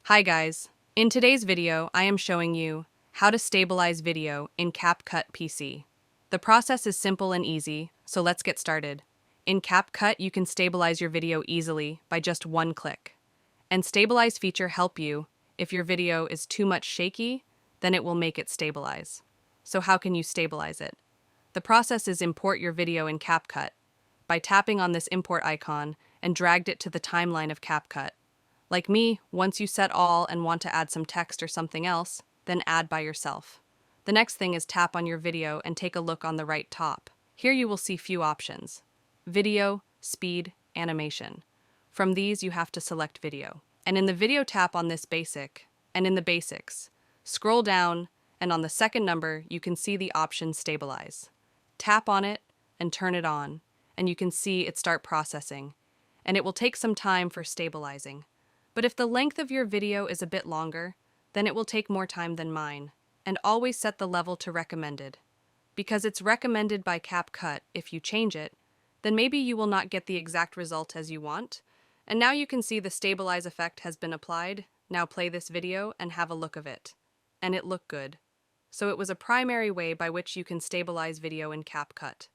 Hi guys, in today's video I am showing you how to stabilize video in Capcut PC. The process is simple and easy, so let's get started. In Capcut you can stabilize your video easily by just one click. And Stabilize feature help you if your video is too much shaky, then it will make it stabilize. So how can you stabilize it? The process is import your video in Capcut by tapping on this import icon and dragged it to the timeline of Capcut. Like me, once you set all and want to add some text or something else, then add by yourself. The next thing is tap on your video and take a look on the right top. Here you will see few options: video, speed, animation. From these you have to select video. And in the video tap on this basic, and in the basics, scroll down and on the second number you can see the option stabilize. Tap on it and turn it on, and you can see it start processing, and it will take some time for stabilizing. But if the length of your video is a bit longer, then it will take more time than mine, and always set the level to recommended. Because it's recommended by Capcut, if you change it, then maybe you will not get the exact result as you want. And now you can see the stabilize effect has been applied. Now play this video and have a look of it. And it looked good. So it was a primary way by which you can stabilize video in Capcut.